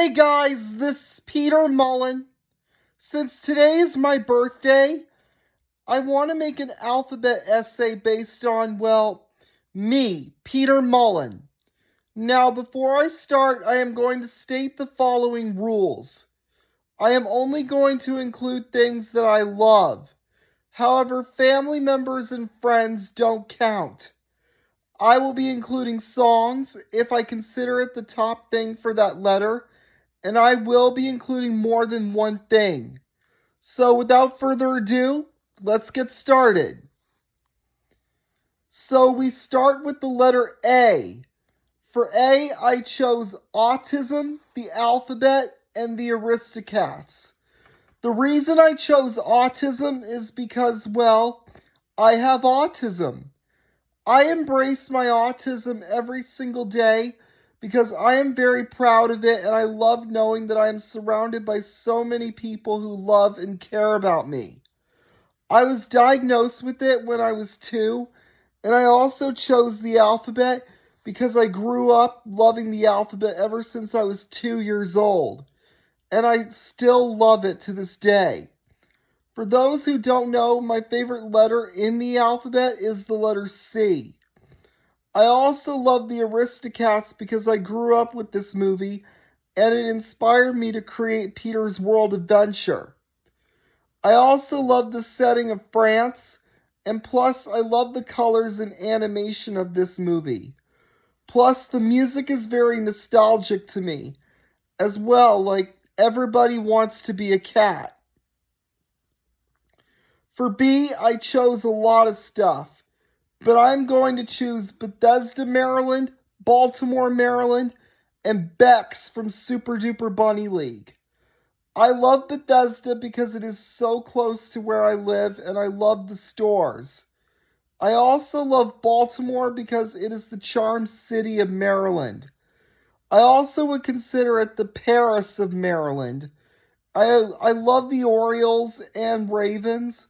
Hey guys, this is Peter Mullin. Since today is my birthday, I want to make an alphabet essay based on, me, Peter Mullin. Now, before I start, I am going to state the following rules. I am only going to include things that I love. However, family members and friends don't count. I will be including songs if I consider it the top thing for that letter, and I will be including more than one thing. So without further ado, let's get started. So we start with the letter A. For A, I chose autism, the alphabet, and the Aristocats. The reason I chose autism is because, I have autism. I embrace my autism every single day because I am very proud of it, and I love knowing that I am surrounded by so many people who love and care about me. I was diagnosed with it when I was 2, and I also chose the alphabet because I grew up loving the alphabet ever since I was 2 years old, and I still love it to this day. For those who don't know, my favorite letter in the alphabet is the letter C. I also love the Aristocats because I grew up with this movie and it inspired me to create Peter's World Adventure. I also love the setting of France, and plus I love the colors and animation of this movie. Plus the music is very nostalgic to me as well, like Everybody Wants to Be a Cat. For B, I chose a lot of stuff, but I'm going to choose Bethesda, Maryland, Baltimore, Maryland, and Bex from Super Duper Bunny League. I love Bethesda because it is so close to where I live and I love the stores. I also love Baltimore because it is the charm city of Maryland. I also would consider it the Paris of Maryland. I love the Orioles and Ravens.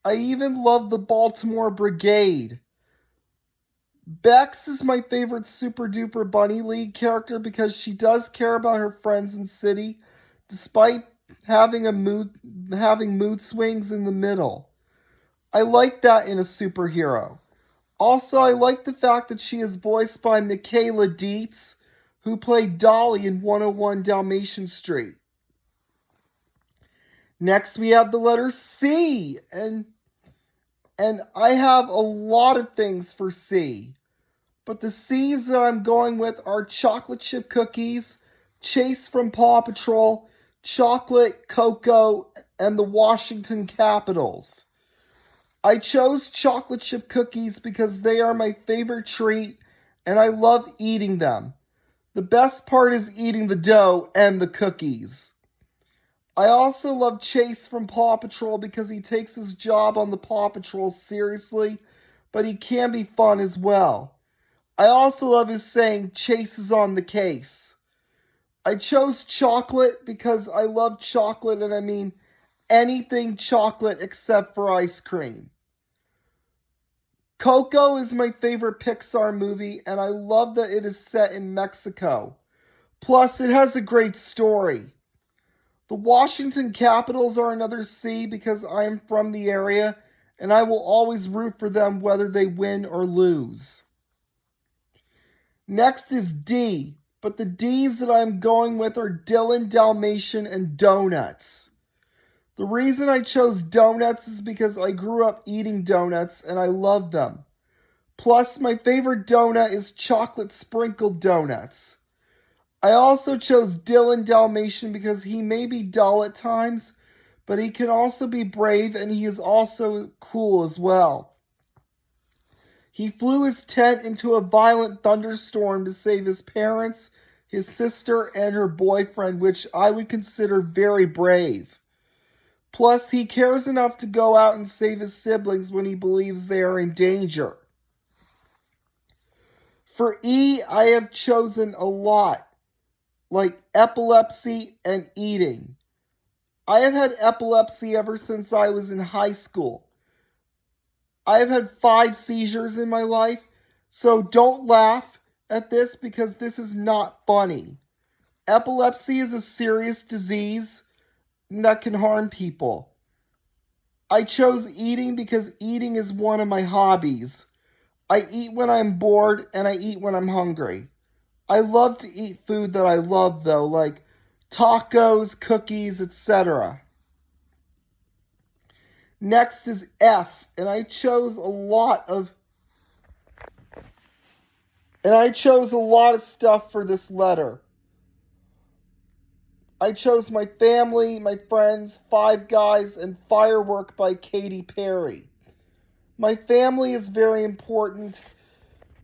I even love the Baltimore Brigade. Bex is my favorite Super Duper Bunny League character because she does care about her friends and city, despite having mood swings in the middle. I like that in a superhero. Also, I like the fact that she is voiced by Michaela Dietz, who played Dolly in 101 Dalmatian Street. Next, we have the letter C, and I have a lot of things for C. But the C's that I'm going with are chocolate chip cookies, Chase from Paw Patrol, chocolate, cocoa, and the Washington Capitals. I chose chocolate chip cookies because they are my favorite treat and I love eating them. The best part is eating the dough and the cookies. I also love Chase from Paw Patrol because he takes his job on the Paw Patrol seriously, but he can be fun as well. I also love his saying, Chase is on the case. I chose chocolate because I love chocolate, and I mean anything chocolate except for ice cream. Coco is my favorite Pixar movie, and I love that it is set in Mexico. Plus, it has a great story. The Washington Capitals are another C because I am from the area, and I will always root for them whether they win or lose. Next is D, but the D's that I'm going with are Dylan, Dalmatian, and Donuts. The reason I chose donuts is because I grew up eating donuts and I love them. Plus, my favorite donut is chocolate sprinkled donuts. I also chose Dylan Dalmatian because he may be dull at times, but he can also be brave and he is also cool as well. He flew his tent into a violent thunderstorm to save his parents, his sister, and her boyfriend, which I would consider very brave. Plus, he cares enough to go out and save his siblings when he believes they are in danger. For E, I have chosen a lot, like epilepsy and eating. I have had epilepsy ever since I was in high school. I have had 5 seizures in my life, so don't laugh at this because this is not funny. Epilepsy is a serious disease that can harm people. I chose eating because eating is one of my hobbies. I eat when I'm bored and I eat when I'm hungry. I love to eat food that I love though, like tacos, cookies, etc. Next is F, and I chose a lot of stuff for this letter. I chose my family, my friends, Five Guys, and Firework by Katy Perry. My family is very important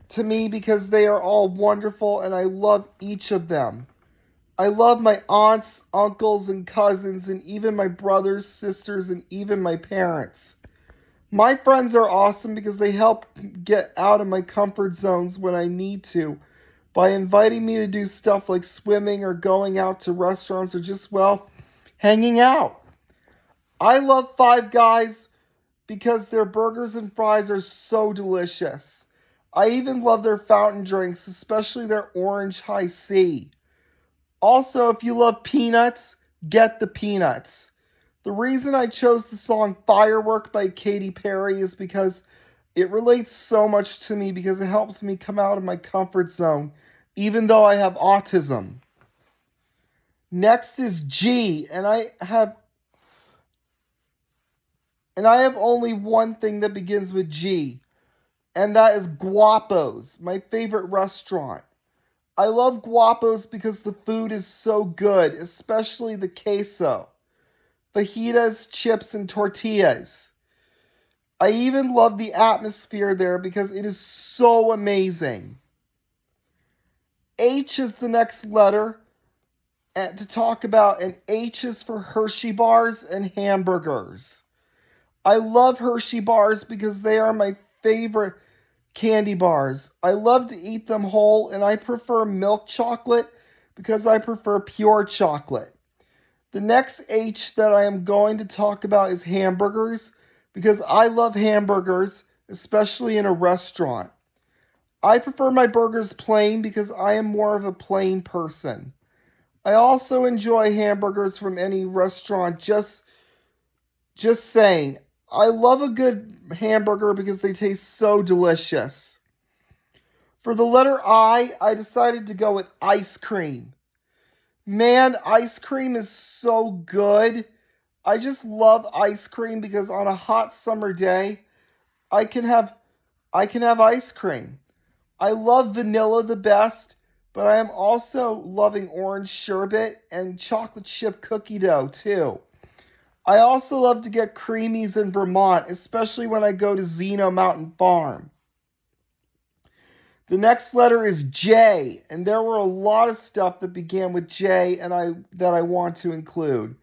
to me because they are all wonderful and I love each of them. I love my aunts, uncles, and cousins, and even my brothers, sisters, and even my parents. My friends are awesome because they help get out of my comfort zones when I need to by inviting me to do stuff like swimming or going out to restaurants or just, well, hanging out. I love Five Guys because their burgers and fries are so delicious. I even love their fountain drinks, especially their orange high C. Also, if you love peanuts, get the peanuts. The reason I chose the song Firework by Katy Perry is because it relates so much to me because it helps me come out of my comfort zone, even though I have autism. Next is G, and I have only one thing that begins with G, and that is Guapo's, my favorite restaurant. I love Guapo's because the food is so good, especially the queso, fajitas, chips, and tortillas. I even love the atmosphere there because it is so amazing. H is the next letter to talk about, and H is for Hershey bars and hamburgers. I love Hershey bars because they are my favorite candy bars. I love to eat them whole, and I prefer milk chocolate because I prefer pure chocolate. The next H that I am going to talk about is hamburgers because I love hamburgers, especially in a restaurant. I prefer my burgers plain because I am more of a plain person. I also enjoy hamburgers from any restaurant, just saying. I love a good hamburger because they taste so delicious. For the letter I decided to go with ice cream. Man, ice cream is so good. I just love ice cream because on a hot summer day, I can have ice cream. I love vanilla the best, but I am also loving orange sherbet and chocolate chip cookie dough too. I also love to get creamies in Vermont, especially when I go to Zeno Mountain Farm. The next letter is J, and there were a lot of stuff that began with J that I want to include.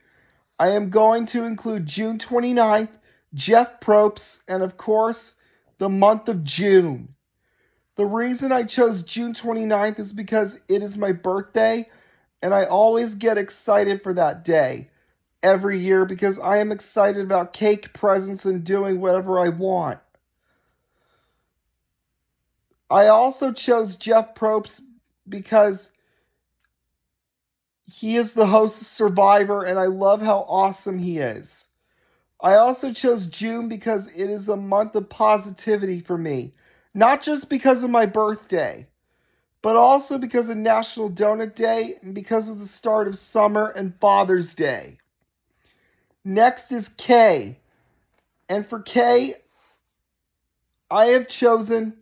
I am going to include June 29th, Jeff Probst, and of course, the month of June. The reason I chose June 29th is because it is my birthday, and I always get excited for that day every year because I am excited about cake, presents, and doing whatever I want. I also chose Jeff Probst because he is the host of Survivor and I love how awesome he is. I also chose June because it is a month of positivity for me. Not just because of my birthday, but also because of National Donut Day and because of the start of summer and Father's Day. Next is K. And for K, I have chosen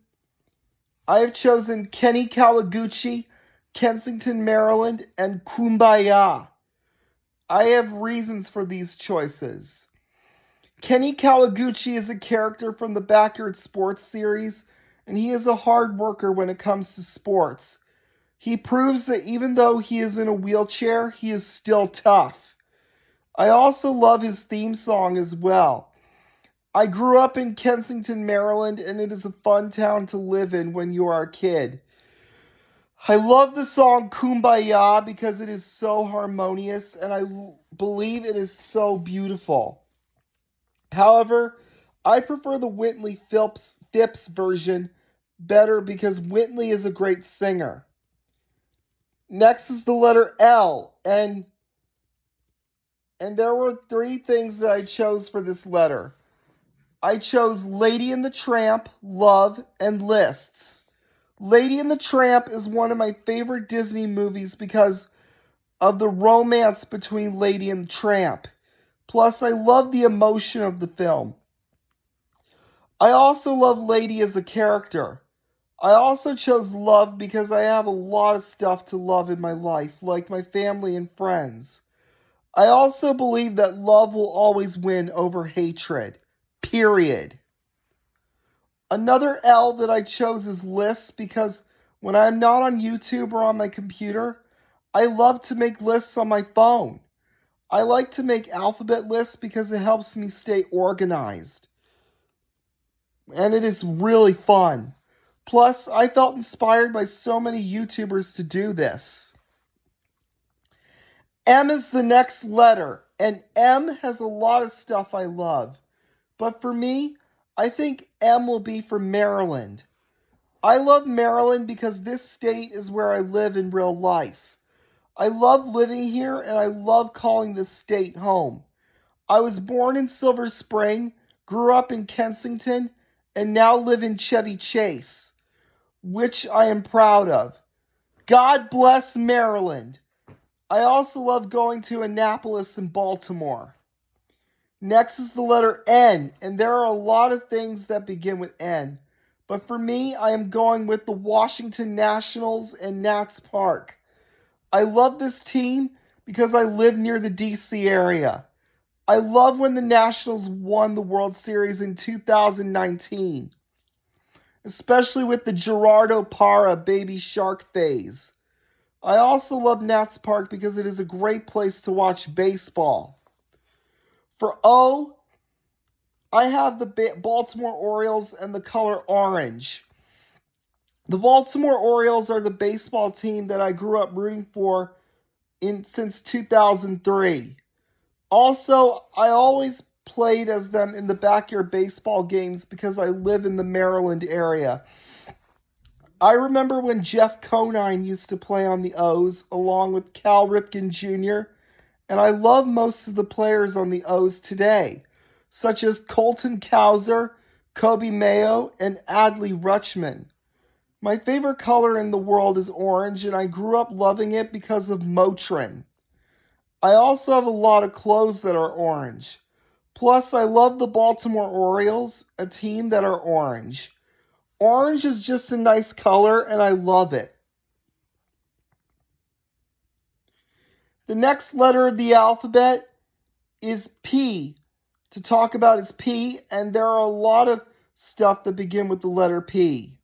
Kenny Kawaguchi, Kensington, Maryland, and Kumbaya. I have reasons for these choices. Kenny Kawaguchi is a character from the Backyard Sports series, and he is a hard worker when it comes to sports. He proves that even though he is in a wheelchair, he is still tough. I also love his theme song as well. I grew up in Kensington, Maryland, and it is a fun town to live in when you are a kid. I love the song Kumbaya because it is so harmonious, and I believe it is so beautiful. However, I prefer the Whitley Phipps version better because Whitley is a great singer. Next is the letter L, and there were three things that I chose for this letter. I chose Lady and the Tramp, Love, and Lists. Lady and the Tramp is one of my favorite Disney movies because of the romance between Lady and the Tramp. Plus, I love the emotion of the film. I also love Lady as a character. I also chose Love because I have a lot of stuff to love in my life, like my family and friends. I also believe that love will always win over hatred. Period. Another L that I chose is lists because when I'm not on YouTube or on my computer, I love to make lists on my phone. I like to make alphabet lists because it helps me stay organized. And it is really fun. Plus, I felt inspired by so many YouTubers to do this. M is the next letter, and M has a lot of stuff I love. But for me, I think M will be for Maryland. I love Maryland because this state is where I live in real life. I love living here and I love calling this state home. I was born in Silver Spring, grew up in Kensington, and now live in Chevy Chase, which I am proud of. God bless Maryland. I also love going to Annapolis and Baltimore. Next is the letter N, and there are a lot of things that begin with N. But for me, I am going with the Washington Nationals and Nats Park. I love this team because I live near the DC area. I love when the Nationals won the World Series in 2019, especially with the Gerardo Parra Baby Shark phase. I also love Nats Park because it is a great place to watch baseball. For O, I have the Baltimore Orioles and the color orange. The Baltimore Orioles are the baseball team that I grew up rooting for since 2003. Also, I always played as them in the backyard baseball games because I live in the Maryland area. I remember when Jeff Conine used to play on the O's along with Cal Ripken Jr., and I love most of the players on the O's today, such as Colton Cowser, Kobe Mayo, and Adley Rutschman. My favorite color in the world is orange, and I grew up loving it because of Motrin. I also have a lot of clothes that are orange. Plus, I love the Baltimore Orioles, a team that are orange. Orange is just a nice color, and I love it. The next letter of the alphabet is P. To talk about is P, and there are a lot of stuff that begin with the letter P.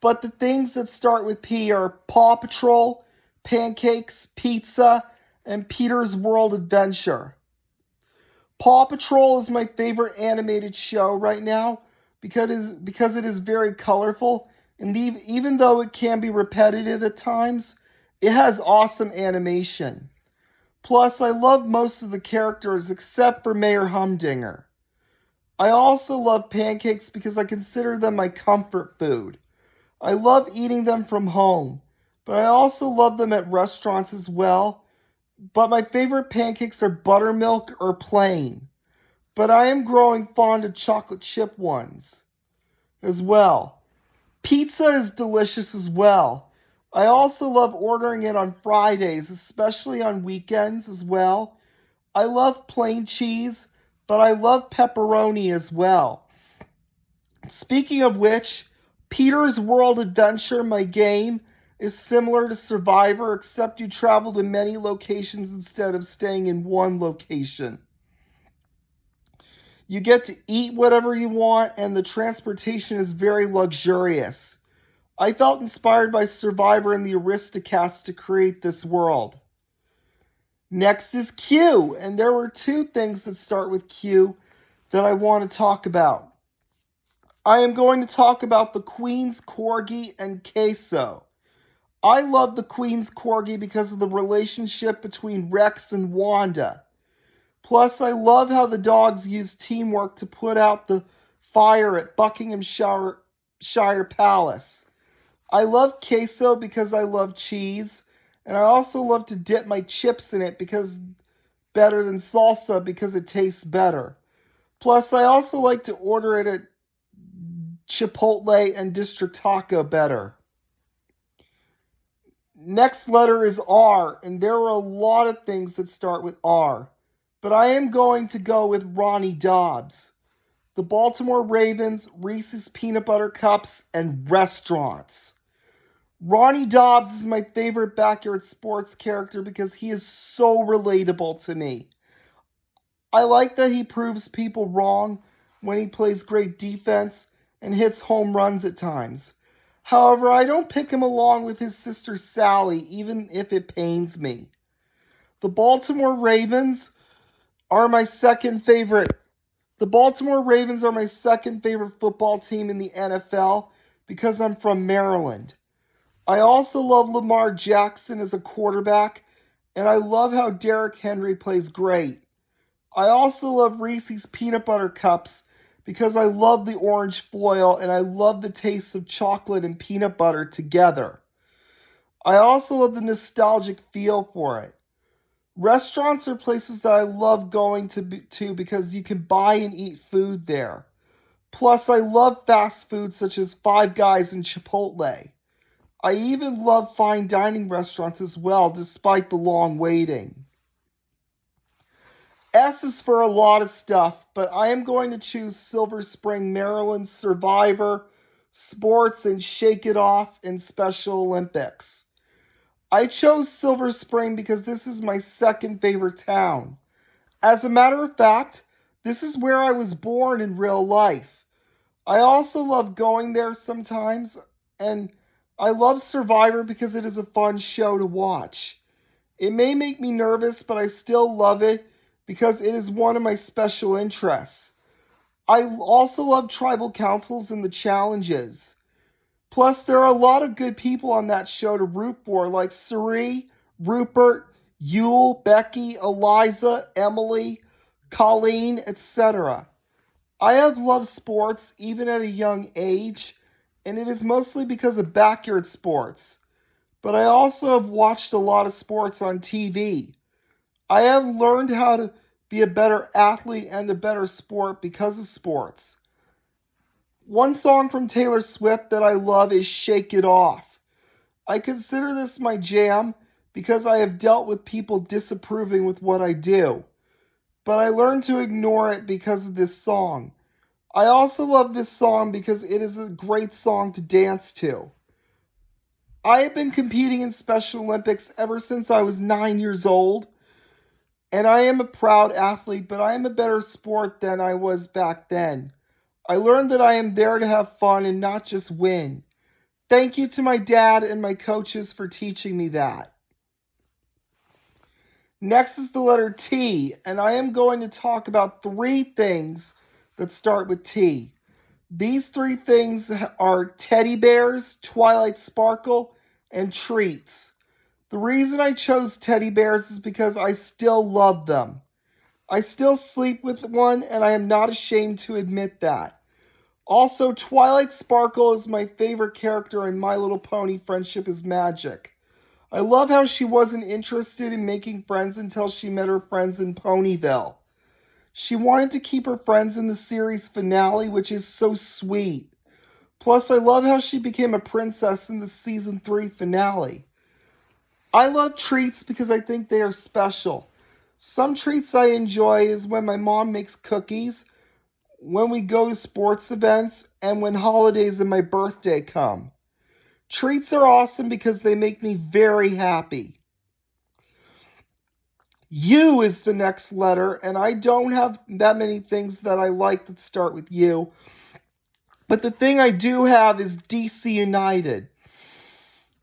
But the things that start with P are Paw Patrol, Pancakes, Pizza, and Peter's World Adventure. Paw Patrol is my favorite animated show right now because it is very colorful, and even though it can be repetitive at times, it has awesome animation. Plus, I love most of the characters except for Mayor Humdinger. I also love pancakes because I consider them my comfort food. I love eating them from home, but I also love them at restaurants as well. But my favorite pancakes are buttermilk or plain. But I am growing fond of chocolate chip ones as well. Pizza is delicious as well. I also love ordering it on Fridays, especially on weekends as well. I love plain cheese, but I love pepperoni as well. Speaking of which, Peter's World Adventure, my game, is similar to Survivor, except you travel to many locations instead of staying in one location. You get to eat whatever you want, and the transportation is very luxurious. I felt inspired by Survivor and the Aristocats to create this world. Next is Q, and there were two things that start with Q that I want to talk about. I am going to talk about the Queen's Corgi and Queso. I love the Queen's Corgi because of the relationship between Rex and Wanda. Plus, I love how the dogs use teamwork to put out the fire at Buckinghamshire Palace. I love queso because I love cheese, and I also love to dip my chips in it because better than salsa because it tastes better. Plus, I also like to order it at Chipotle and District Taco better. Next letter is R, and there are a lot of things that start with R. But I am going to go with Ronnie Dobbs. The Baltimore Ravens, Reese's Peanut Butter Cups, and restaurants. Ronnie Dobbs is my favorite backyard sports character because he is so relatable to me. I like that he proves people wrong when he plays great defense and hits home runs at times. However, I don't pick him along with his sister Sally, even if it pains me. The Baltimore Ravens are my second favorite. The Baltimore Ravens are my second favorite football team in the NFL because I'm from Maryland. I also love Lamar Jackson as a quarterback, and I love how Derrick Henry plays great. I also love Reese's Peanut Butter Cups because I love the orange foil and I love the taste of chocolate and peanut butter together. I also love the nostalgic feel for it. Restaurants are places that I love going to because you can buy and eat food there. Plus, I love fast food such as Five Guys and Chipotle. I even love fine dining restaurants as well, despite the long waiting. S is for a lot of stuff, but I am going to choose Silver Spring, Maryland, Survivor, Sports, and Shake It Off in Special Olympics. I chose Silver Spring because this is my second favorite town. As a matter of fact, this is where I was born in real life. I also love going there sometimes, and I love Survivor because it is a fun show to watch. It may make me nervous, but I still love it because it is one of my special interests. I also love tribal councils and the challenges. Plus, there are a lot of good people on that show to root for, like Suri, Rupert, Yule, Becky, Eliza, Emily, Colleen, etc. I have loved sports even at a young age, and it is mostly because of backyard sports. But I also have watched a lot of sports on TV. I have learned how to be a better athlete and a better sport because of sports. One song from Taylor Swift that I love is Shake It Off. I consider this my jam because I have dealt with people disapproving with what I do. But I learned to ignore it because of this song. I also love this song because it is a great song to dance to. I have been competing in Special Olympics ever since I was 9 years old. And I am a proud athlete, but I am a better sport than I was back then. I learned that I am there to have fun and not just win. Thank you to my dad and my coaches for teaching me that. Next is the letter T, and I am going to talk about 3 things that start with T. These 3 things are teddy bears, Twilight Sparkle, and treats. The reason I chose teddy bears is because I still love them. I still sleep with one, and I am not ashamed to admit that. Also, Twilight Sparkle is my favorite character in My Little Pony Friendship is Magic. I love how she wasn't interested in making friends until she met her friends in Ponyville. She wanted to keep her friends in the series finale, which is so sweet. Plus, I love how she became a princess in the season 3 finale. I love treats because I think they are special. Some treats I enjoy is when my mom makes cookies, when we go to sports events, and when holidays and my birthday come. Treats are awesome because they make me very happy. U is the next letter, and I don't have that many things that I like that start with U. But the thing I do have is DC United.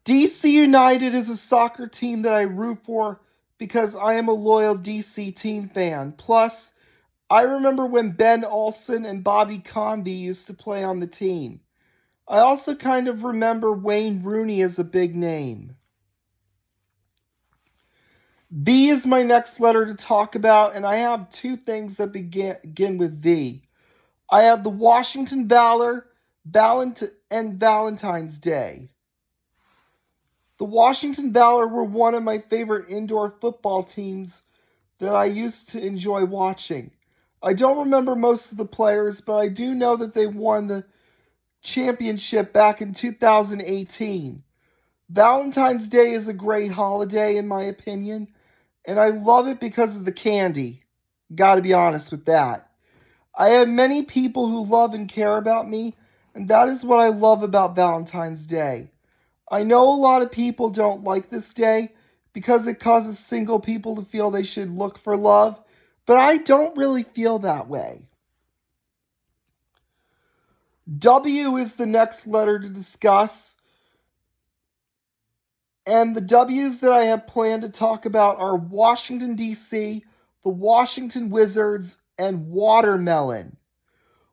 DC United is a soccer team that I root for because I am a loyal DC team fan. Plus, I remember when Ben Olsen and Bobby Convey used to play on the team. I also kind of remember Wayne Rooney as a big name. V is my next letter to talk about, and I have 2 things that begin with V. I have the Washington Valor and Valentine's Day. The Washington Valor were one of my favorite indoor football teams that I used to enjoy watching. I don't remember most of the players, but I do know that they won the championship back in 2018. Valentine's Day is a great holiday in my opinion, and I love it because of the candy. Gotta be honest with that. I have many people who love and care about me, and that is what I love about Valentine's Day. I know a lot of people don't like this day because it causes single people to feel they should look for love, but I don't really feel that way. W is the next letter to discuss, and the W's that I have planned to talk about are Washington, D.C., the Washington Wizards, and watermelon.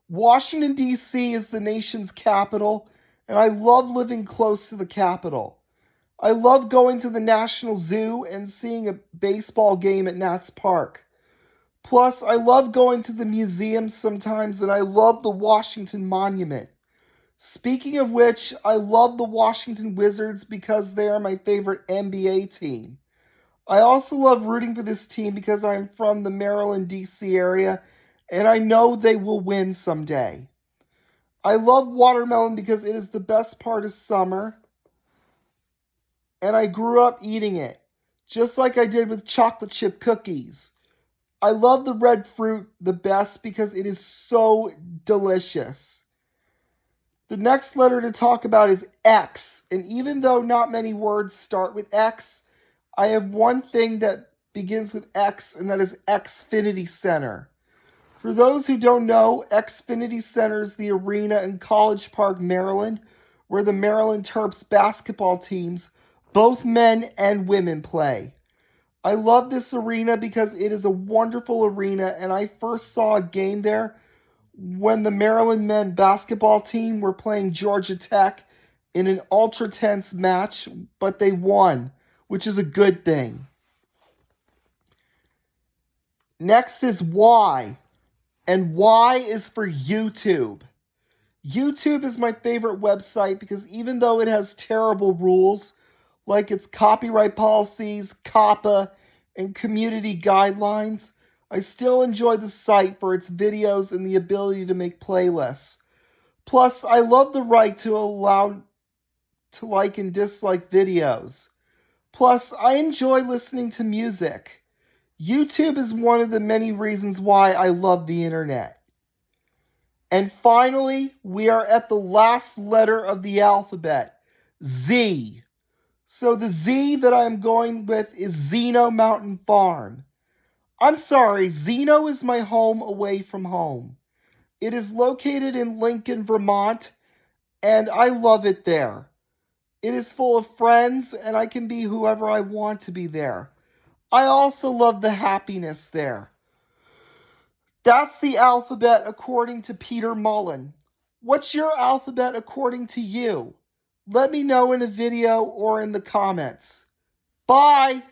Washington, D.C. is the nation's capital, and I love living close to the capital. I love going to the National Zoo and seeing a baseball game at Nats Park. Plus, I love going to the museum sometimes, and I love the Washington Monument. Speaking of which, I love the Washington Wizards because they are my favorite NBA team. I also love rooting for this team because I'm from the Maryland, D.C. area, and I know they will win someday. I love watermelon because it is the best part of summer, and I grew up eating it, just like I did with chocolate chip cookies. I love the red fruit the best because it is so delicious. The next letter to talk about is X, and even though not many words start with X, I have one thing that begins with X, and that is Xfinity Center. For those who don't know, Xfinity Center is the arena in College Park, Maryland, where the Maryland Terps basketball teams, both men and women, play. I love this arena because it is a wonderful arena, and I first saw a game there when the Maryland men basketball team were playing Georgia Tech in an ultra-tense match, but they won, which is a good thing. Next is Y, and Y is for YouTube. YouTube is my favorite website because even though it has terrible rules, like its copyright policies, COPPA, and community guidelines, I still enjoy the site for its videos and the ability to make playlists. Plus, I love the right to allow to like and dislike videos. Plus, I enjoy listening to music. YouTube is one of the many reasons why I love the internet. And finally, we are at the last letter of the alphabet, Z. So the Z that I'm going with is Zeno Mountain Farm. I'm sorry, Zeno is my home away from home. It is located in Lincoln, Vermont, and I love it there. It is full of friends, and I can be whoever I want to be there. I also love the happiness there. That's the alphabet according to Peter Mullin. What's your alphabet according to you? Let me know in a video or in the comments. Bye!